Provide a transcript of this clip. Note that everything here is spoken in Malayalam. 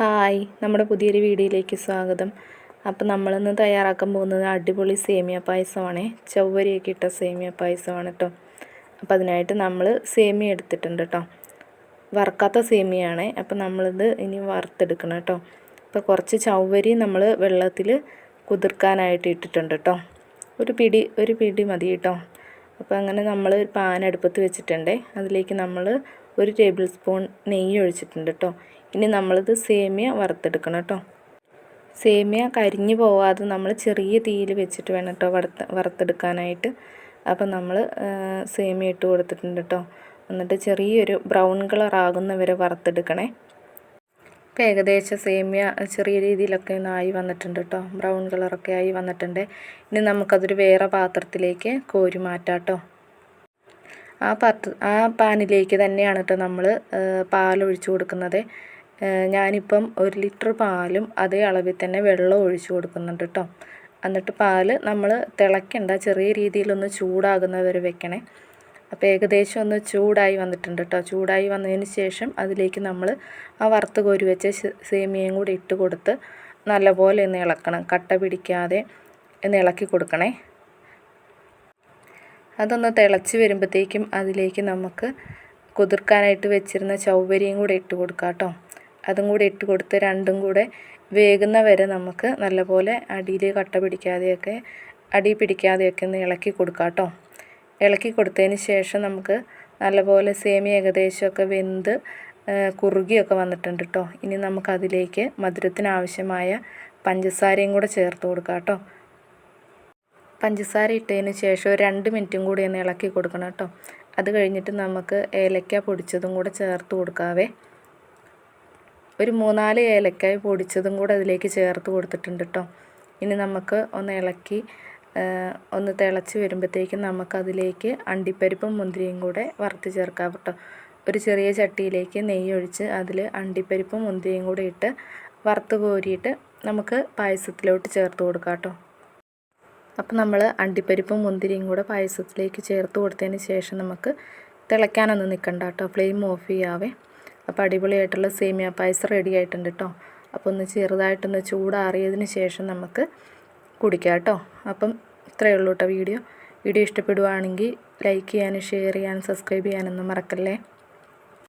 ഹായ്, നമ്മുടെ പുതിയൊരു വീഡിയോയിലേക്ക് സ്വാഗതം. അപ്പോൾ നമ്മളിന്ന് തയ്യാറാക്കാൻ പോകുന്നത് അടിപൊളി സേമിയ പായസമാണ്. ചവ്വരിയൊക്കെ ഇട്ട സേമിയ പായസമാണ് കേട്ടോ. അപ്പോൾ അതിനായിട്ട് നമ്മൾ സേമിയ എടുത്തിട്ടുണ്ട് കേട്ടോ. വറുക്കാത്ത സേമിയയാണ്. അപ്പോൾ നമ്മളിത് ഇനി വറുത്തെടുക്കണം കേട്ടോ. അപ്പോൾ കുറച്ച് ചവ്വരി നമ്മൾ വെള്ളത്തിൽ കുതിർക്കാനായിട്ട് ഇട്ടിട്ടുണ്ട് കേട്ടോ. ഒരു പിടി മതി കേട്ടോ. അപ്പോൾ അങ്ങനെ നമ്മൾ പാൻ അടുപ്പത്ത് വെച്ചിട്ടുണ്ട്. അതിലേക്ക് നമ്മൾ 1 ടേബിൾ സ്പൂൺ നെയ്യ് ഒഴിച്ചിട്ടുണ്ട് കേട്ടോ. ഇനി നമ്മളിത് സേമിയ വറുത്തെടുക്കണം കേട്ടോ. സേമിയ കരിഞ്ഞു പോവാതെ നമ്മൾ ചെറിയ തീയിൽ വെച്ചിട്ട് വേണം കേട്ടോ വറുത്തെടുക്കാനായിട്ട്. അപ്പം നമ്മൾ സേമിയ ഇട്ട് കൊടുത്തിട്ടുണ്ട് കേട്ടോ. എന്നിട്ട് ചെറിയൊരു ബ്രൗൺ കളർ ആകുന്നവരെ വറുത്തെടുക്കണേ. ഇപ്പം ഏകദേശം സേമിയ ചെറിയ രീതിയിലൊക്കെ ആയി വന്നിട്ടുണ്ട് കേട്ടോ. ബ്രൗൺ കളറൊക്കെ ആയി വന്നിട്ടുണ്ട്. ഇനി നമുക്കതൊരു വേറെ പാത്രത്തിലേക്ക് കോരി മാറ്റാം കേട്ടോ. ആ പാനിലേക്ക് തന്നെയാണ് കേട്ടോ നമ്മൾ പാലൊഴിച്ച് കൊടുക്കുന്നത്. ഞാനിപ്പം 1 ലിറ്റർ പാലും അതേ അളവിൽ തന്നെ വെള്ളം ഒഴിച്ച് കൊടുക്കുന്നുണ്ട് കേട്ടോ. എന്നിട്ട് പാല് നമ്മൾ തിളയ്ക്കണ്ട, ചെറിയ രീതിയിലൊന്ന് ചൂടാകുന്നവരെ വെക്കണേ. അപ്പോൾ ഏകദേശം ഒന്ന് ചൂടായി വന്നിട്ടുണ്ട് കേട്ടോ. ചൂടായി വന്നതിന് ശേഷം അതിലേക്ക് നമ്മൾ ആ വറുത്ത് കോരി വെച്ച സേമിയയും കൂടി ഇട്ട് കൊടുത്ത് നല്ലപോലെ ഒന്ന് ഇളക്കണം. കട്ട പിടിക്കാതെ ഒന്ന് ഇളക്കി കൊടുക്കണേ. അതൊന്ന് തിളച്ച് വരുമ്പോഴത്തേക്കും അതിലേക്ക് നമുക്ക് കുതിർക്കാനായിട്ട് വെച്ചിരുന്ന ചവ്വരിയും കൂടെ ഇട്ട് കൊടുക്കാം കേട്ടോ. അതും കൂടെ ഇട്ട് കൊടുത്ത് രണ്ടും കൂടെ വേകുന്ന വരെ നമുക്ക് നല്ലപോലെ അടിയിൽ കട്ട പിടിക്കാതെയൊക്കെ ഒന്ന് ഇളക്കി കൊടുക്കാം കേട്ടോ. ഇളക്കി കൊടുത്തതിന് ശേഷം നമുക്ക് നല്ലപോലെ സേമിയ ഏകദേശമൊക്കെ വെന്ത് കുറുകിയൊക്കെ വന്നിട്ടുണ്ട് കേട്ടോ. ഇനി നമുക്കതിലേക്ക് മധുരത്തിനാവശ്യമായ പഞ്ചസാരയും കൂടെ ചേർത്ത് കൊടുക്കാം കേട്ടോ. പഞ്ചസാര ഇട്ടതിന് ശേഷം ഒരു 2 മിനിറ്റും കൂടി ഒന്ന് ഇളക്കി കൊടുക്കണം കേട്ടോ. അത് കഴിഞ്ഞിട്ട് നമുക്ക് ഏലക്ക പൊടിച്ചതും കൂടെ ചേർത്ത് കൊടുക്കാവേ. ഒരു 3-4 ഏലക്കായ പൊടിച്ചതും കൂടെ അതിലേക്ക് ചേർത്ത് കൊടുത്തിട്ടുണ്ട് കേട്ടോ. ഇനി നമുക്ക് ഒന്ന് ഇളക്കി ഒന്ന് തിളച്ച് വരുമ്പോഴത്തേക്കും നമുക്കതിലേക്ക് അണ്ടിപ്പരിപ്പും മുന്തിരിയും കൂടെ വറുത്ത് ചേർക്കാം കേട്ടോ. ഒരു ചെറിയ ചട്ടിയിലേക്ക് നെയ്യ് ഒഴിച്ച് അതിൽ അണ്ടിപ്പരിപ്പും മുന്തിരിയും കൂടെ ഇട്ട് വറുത്ത് കോരിയിട്ട് നമുക്ക് പായസത്തിലോട്ട് ചേർത്ത് കൊടുക്കാം കേട്ടോ. അപ്പോൾ നമ്മൾ അണ്ടിപ്പരിപ്പും മുന്തിരിയും കൂടെ പായസത്തിലേക്ക് ചേർത്ത് കൊടുത്തതിന് ശേഷം നമുക്ക് തിളയ്ക്കാനൊന്നും നിൽക്കണ്ട കേട്ടോ. ഫ്ലെയിം ഓഫ് ചെയ്യാവേ. അപ്പോൾ അടിപൊളിയായിട്ടുള്ള സേമിയ പായസം റെഡി ആയിട്ടുണ്ട് കേട്ടോ. അപ്പോൾ ഒന്ന് ചെറുതായിട്ടൊന്ന് ചൂടാറിയതിന് ശേഷം നമുക്ക് കുടിക്കാം കേട്ടോ. അപ്പം ഇത്രയേ ഉള്ളൂ കേട്ടോ വീഡിയോ ഇഷ്ടപ്പെടുവാണെങ്കിൽ ലൈക്ക് ചെയ്യാനും ഷെയർ ചെയ്യാനും സബ്സ്ക്രൈബ് ചെയ്യാനൊന്നും മറക്കല്ലേ.